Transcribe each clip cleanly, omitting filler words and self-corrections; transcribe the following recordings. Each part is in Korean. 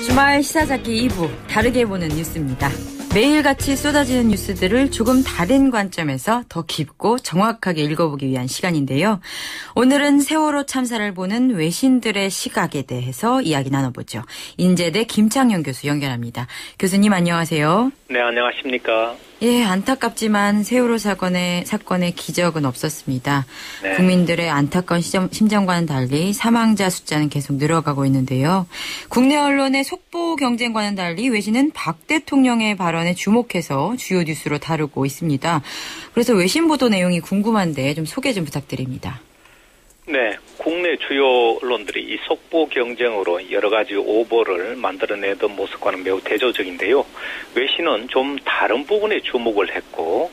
주말 시사잡기 2부 다르게 보는 뉴스입니다. 매일같이 쏟아지는 뉴스들을 조금 다른 관점에서 더 깊고 정확하게 읽어보기 위한 시간인데요. 오늘은 세월호 참사를 보는 외신들의 시각에 대해서 이야기 나눠보죠. 인제대 김창현 교수 연결합니다. 교수님 안녕하세요. 네, 안녕하십니까. 예, 안타깝지만 세월호 사건의 기적은 없었습니다. 네. 국민들의 안타까운 심정과는 달리 사망자 숫자는 계속 늘어가고 있는데요. 국내 언론의 속보 경쟁과는 달리 외신은 박 대통령의 발언에 주목해서 주요 뉴스로 다루고 있습니다. 그래서 외신 보도 내용이 궁금한데 좀 소개 좀 부탁드립니다. 네, 국내 주요 언론들이 이 속보 경쟁으로 여러 가지 오보를 만들어내던 모습과는 매우 대조적인데요. 외신은 좀 다른 부분에 주목을 했고,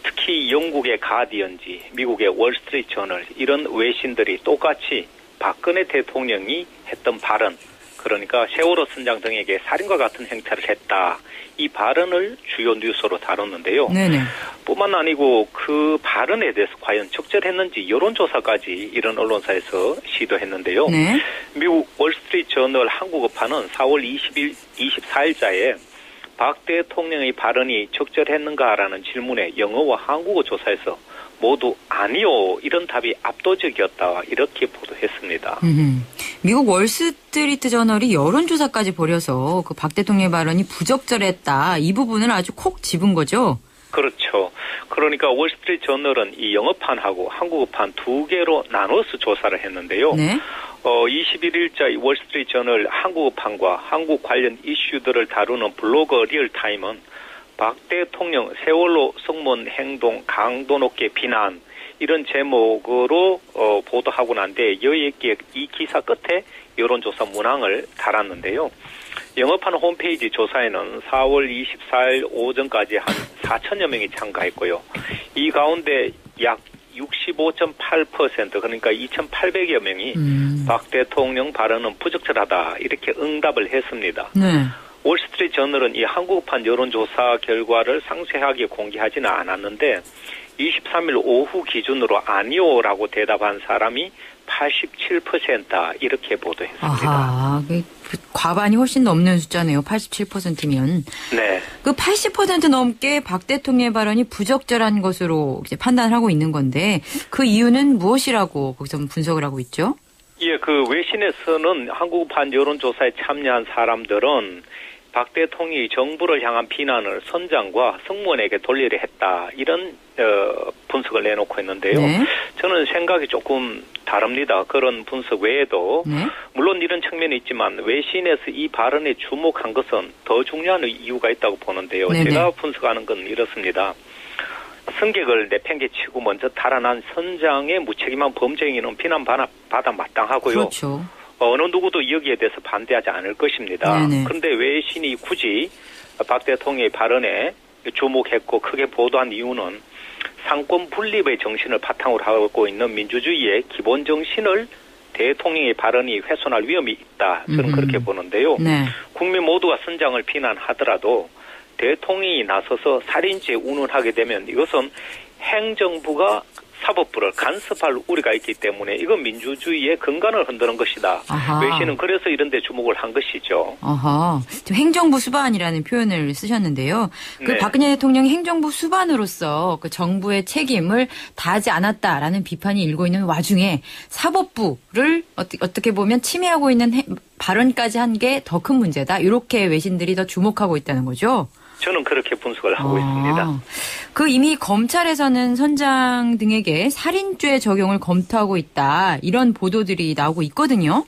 특히 영국의 가디언지, 미국의 월스트리트 저널 이런 외신들이 똑같이 박근혜 대통령이 했던 발언, 그러니까 세월호 선장 등에게 살인과 같은 행태를 했다. 이 발언을 주요 뉴스로 다뤘는데요. 네네. 뿐만 아니고 그 발언에 대해서 과연 적절했는지 여론조사까지 이런 언론사에서 시도했는데요. 네. 미국 월스트리트 저널 한국어판은 4월 24일자에 박 대통령의 발언이 적절했는가라는 질문에 영어와 한국어 조사에서 모두 아니요 이런 답이 압도적이었다 이렇게 보도했습니다. 미국 월스트리트 저널이 여론조사까지 벌여서 그 박 대통령의 발언이 부적절했다 이 부분을 아주 콕 집은 거죠? 그렇죠. 그러니까 월스트리트 저널은 이 영어판하고 한국어판 두 개로 나눠서 조사를 했는데요. 네. 21일자 월스트리트 저널 한국어판과 한국 관련 이슈들을 다루는 블로거 리얼타임은 박 대통령 세월호 성문 행동 강도 높게 비난 이런 제목으로 보도하고 난 뒤에 여기에 이 기사 끝에 여론조사 문항을 달았는데요. 영어판 홈페이지 조사에는 4월 24일 오전까지 한 4천여 명이 참가했고요. 이 가운데 약 65.8% 그러니까 2,800여 명이 박 대통령 발언은 부적절하다 이렇게 응답을 했습니다. 네. 월스트리트 저널은 이 한국판 여론조사 결과를 상세하게 공개하지는 않았는데 23일 오후 기준으로 아니오라고 대답한 사람이 87%다 이렇게 보도했습니다. 아하, 과반이 훨씬 넘는 숫자네요. 87%면. 네. 그 80% 넘게 박 대통령의 발언이 부적절한 것으로 이제 판단하고 있는 건데 그 이유는 무엇이라고 거기서 분석을 하고 있죠? 예, 그 외신에서는 한국판 여론조사에 참여한 사람들은 박 대통령이 정부를 향한 비난을 선장과 승무원에게 돌리려 했다. 이런 분석을 내놓고 있는데요. 네. 저는 생각이 조금 다릅니다. 그런 분석 외에도 네. 물론 이런 측면이 있지만 외신에서 이 발언에 주목한 것은 더 중요한 이유가 있다고 보는데요. 네네. 제가 분석하는 건 이렇습니다. 승객을 내팽개치고 먼저 달아난 선장의 무책임한 범죄 행위는 비난받아 마땅하고요. 그렇죠. 어느 누구도 여기에 대해서 반대하지 않을 것입니다. 네네. 그런데 외신이 굳이 박 대통령의 발언에 주목했고 크게 보도한 이유는 상권 분립의 정신을 바탕으로 하고 있는 민주주의의 기본 정신을 대통령의 발언이 훼손할 위험이 있다. 저는 그렇게 보는데요. 네. 국민 모두가 선장을 비난하더라도 대통령이 나서서 살인죄 운운하게 되면 이것은 행정부가 사법부를 간섭할 우려가 있기 때문에 이건 민주주의의 근간을 흔드는 것이다. 아하. 외신은 그래서 이런 데 주목을 한 것이죠. 아하. 지금 행정부 수반이라는 표현을 쓰셨는데요. 그 네. 박근혜 대통령이 행정부 수반으로서 그 정부의 책임을 다하지 않았다라는 비판이 일고 있는 와중에 사법부를 어떻게 보면 침해하고 있는 발언까지 한 게 더 큰 문제다. 이렇게 외신들이 더 주목하고 있다는 거죠. 저는 그렇게 분석을 하고 있습니다. 그 이미 검찰에서는 선장 등에게 살인죄 적용을 검토하고 있다. 이런 보도들이 나오고 있거든요.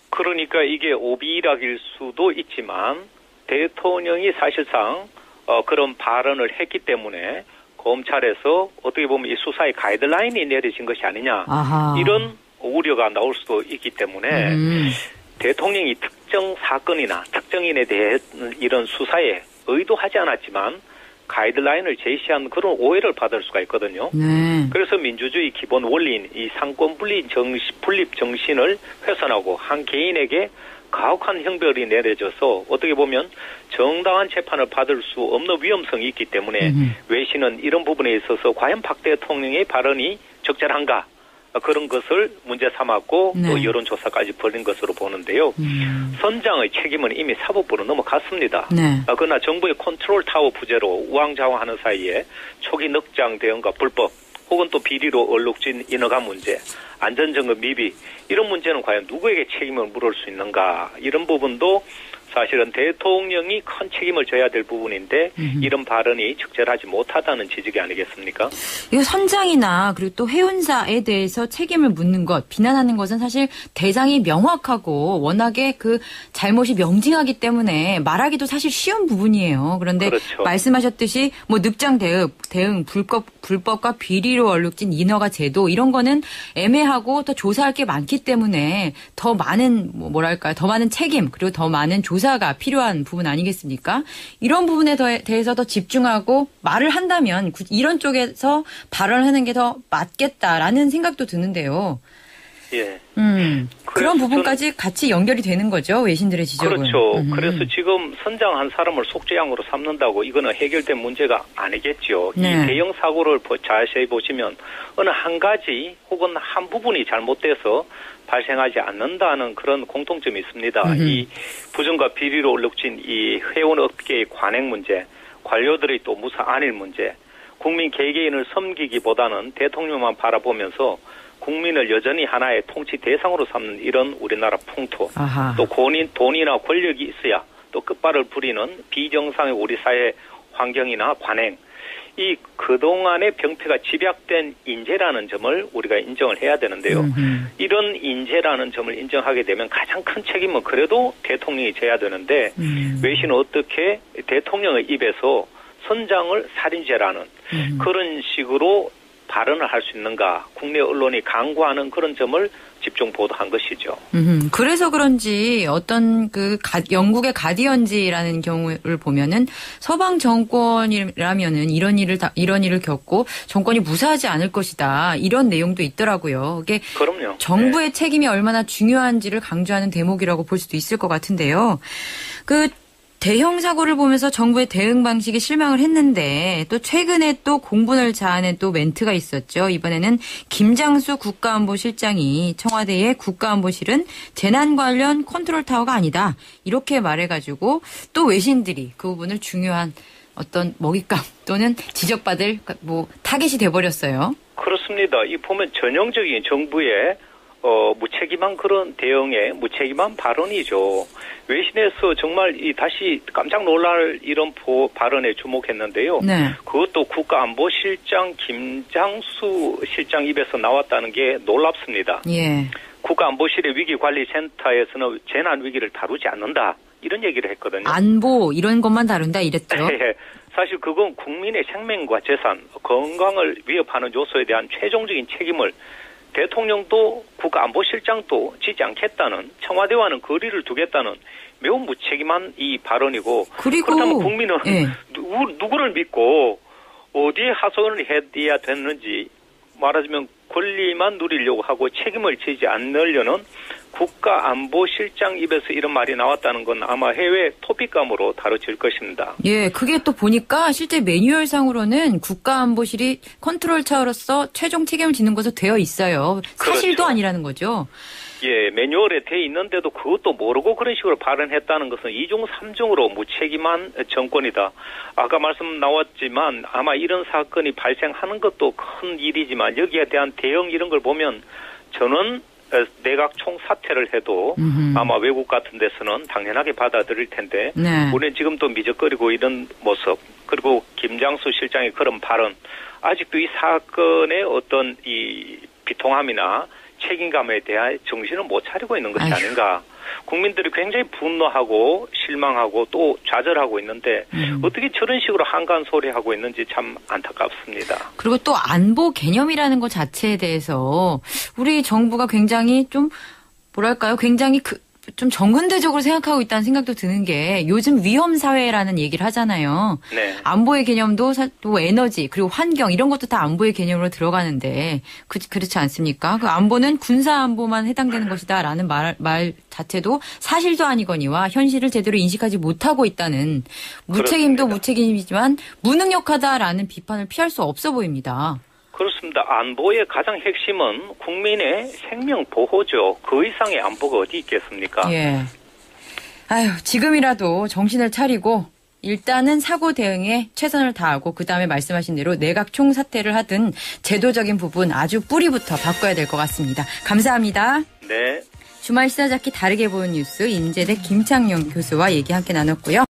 그러니까 이게 오비락일 수도 있지만 대통령이 사실상 그런 발언을 했기 때문에 검찰에서 어떻게 보면 이 수사의 가이드라인이 내려진 것이 아니냐. 아하. 이런 우려가 나올 수도 있기 때문에 대통령이 특정 사건이나 특정인에 대해 이런 수사에 의도하지 않았지만 가이드라인을 제시한 그런 오해를 받을 수가 있거든요. 그래서 민주주의 기본 원리인 이 상권 분립 정신을 훼손하고 한 개인에게 가혹한 형벌이 내려져서 어떻게 보면 정당한 재판을 받을 수 없는 위험성이 있기 때문에 외신은 이런 부분에 있어서 과연 박 대통령의 발언이 적절한가 그런 것을 문제 삼았고 네. 또 여론조사까지 벌인 것으로 보는데요. 선장의 책임은 이미 사법부로 넘어갔습니다. 네. 그러나 정부의 컨트롤 타워 부재로 우왕좌왕하는 사이에 초기 늑장 대응과 불법 혹은 또 비리로 얼룩진 인허가 문제, 안전점검 미비 이런 문제는 과연 누구에게 책임을 물을 수 있는가 이런 부분도 사실은 대통령이 큰 책임을 져야 될 부분인데 이런 발언이 적절하지 못하다는 지적이 아니겠습니까? 이거 선장이나 그리고 또 해운사에 대해서 책임을 묻는 것, 비난하는 것은 사실 대상이 명확하고 워낙에 그 잘못이 명징하기 때문에 말하기도 사실 쉬운 부분이에요. 그런데 그렇죠. 말씀하셨듯이 뭐 늑장 대응, 불법과 비리로 얼룩진 인허가 제도 이런 거는 애매하고 더 조사할 게 많기 때문에 더 많은 더 많은 책임 그리고 더 많은 조사가 필요한 부분 아니겠습니까? 이런 부분에 대해서 더 집중하고 말을 한다면 이런 쪽에서 발언하는 게 더 맞겠다라는 생각도 드는데요. 예. 그런 부분까지 같이 연결이 되는 거죠, 외신들의 지적은. 그렇죠. 그래서 지금 선장한 사람을 속죄양으로 삼는다고 이거는 해결된 문제가 아니겠죠. 네. 이 대형 사고를 자세히 보시면 어느 한 가지 혹은 한 부분이 잘못돼서 발생하지 않는다는 그런 공통점이 있습니다. 이 부정과 비리로 얼룩진 이 회원업계의 관행 문제, 관료들의 또 무사 안일 문제, 국민 개개인을 섬기기보다는 대통령만 바라보면서 국민을 여전히 하나의 통치 대상으로 삼는 이런 우리나라 풍토, 아하. 또 돈이나 권력이 있어야 또 끝발을 부리는 비정상의 우리 사회 환경이나 관행, 이 그동안의 병폐가 집약된 인재라는 점을 우리가 인정을 해야 되는데요. 이런 인재라는 점을 인정하게 되면 가장 큰 책임은 그래도 대통령이 져야 되는데 외신은 어떻게 대통령의 입에서 선장을 살인죄라는 그런 식으로 발언을 할 수 있는가, 국내 언론이 강구하는 그런 점을 집중 보도한 것이죠. 그래서 그런지 어떤 영국의 가디언지라는 경우를 보면은 서방 정권이라면은 이런 일을 겪고 정권이 무사하지 않을 것이다 이런 내용도 있더라고요. 이게 그럼요. 정부의 책임이 얼마나 중요한지를 강조하는 대목이라고 볼 수도 있을 것 같은데요. 대형 사고를 보면서 정부의 대응 방식이 실망을 했는데 또 최근에 또 공분을 자아낸 또 멘트가 있었죠. 이번에는 김장수 국가안보실장이 청와대의 국가안보실은 재난 관련 컨트롤 타워가 아니다. 이렇게 말해가지고 또 외신들이 그 부분을 중요한 어떤 먹잇감 또는 지적받을 타겟이 돼버렸어요. 그렇습니다. 이 보면 전형적인 정부의 무책임한 그런 대응에 무책임한 발언이죠. 외신에서 정말 다시 깜짝 놀랄 이런 발언에 주목했는데요. 네. 그것도 국가안보실장 김장수 실장 입에서 나왔다는 게 놀랍습니다. 예. 국가안보실의 위기관리센터에서는 재난 위기를 다루지 않는다. 이런 얘기를 했거든요. 안보 이런 것만 다룬다 이랬죠. 네. 사실 그건 국민의 생명과 재산, 건강을 위협하는 요소에 대한 최종적인 책임을 대통령도 국가안보실장도 지지 않겠다는, 청와대와는 거리를 두겠다는 매우 무책임한 이 발언이고, 그렇다면 국민은 누구를 믿고 어디에 하소연을 해야 됐는지, 말하자면 권리만 누리려고 하고 책임을 지지 않으려는 국가안보실장 입에서 이런 말이 나왔다는 건 아마 해외 토픽감으로 다뤄질 것입니다. 예, 그게 또 보니까 실제 매뉴얼상으로는 국가안보실이 컨트롤 차로서 최종 책임을 지는 것으로 되어 있어요. 사실도 그렇죠. 아니라는 거죠. 예, 매뉴얼에 돼 있는데도 그것도 모르고 그런 식으로 발언했다는 것은 2중 3중으로 무책임한 정권이다. 아까 말씀 나왔지만 아마 이런 사건이 발생하는 것도 큰 일이지만 여기에 대한 대응 이런 걸 보면 저는 내각 총사퇴를 해도 아마 외국 같은 데서는 당연하게 받아들일 텐데 네. 우리는 지금도 미적거리고 이런 모습 그리고 김장수 실장의 그런 발언 아직도 이 사건의 어떤 이 비통함이나 책임감에 대한 정신을 못 차리고 있는 것이 아닌가. 국민들이 굉장히 분노하고 실망하고 또 좌절하고 있는데 어떻게 저런 식으로 한가한 소리하고 있는지 참 안타깝습니다. 그리고 또 안보 개념이라는 것 자체에 대해서 우리 정부가 굉장히 좀 굉장히 좀 정근대적으로 생각하고 있다는 생각도 드는 게 요즘 위험사회라는 얘기를 하잖아요. 네. 안보의 개념도 또 에너지 그리고 환경 이런 것도 다 안보의 개념으로 들어가는데 그렇지 않습니까? 그 안보는 군사안보만 해당되는 것이다라는 말 자체도 사실도 아니거니와 현실을 제대로 인식하지 못하고 있다는 무책임도 그렇습니다. 무책임이지만 무능력하다라는 비판을 피할 수 없어 보입니다. 그렇습니다. 안보의 가장 핵심은 국민의 생명 보호죠. 그 이상의 안보가 어디 있겠습니까? 예. 아유, 지금이라도 정신을 차리고 일단은 사고 대응에 최선을 다하고 그다음에 말씀하신 대로 내각 총사퇴를 하든 제도적인 부분 아주 뿌리부터 바꿔야 될 것 같습니다. 감사합니다. 네. 주말 시사잡기 다르게 보는 뉴스 인제대 김창룡 교수와 얘기 함께 나눴고요.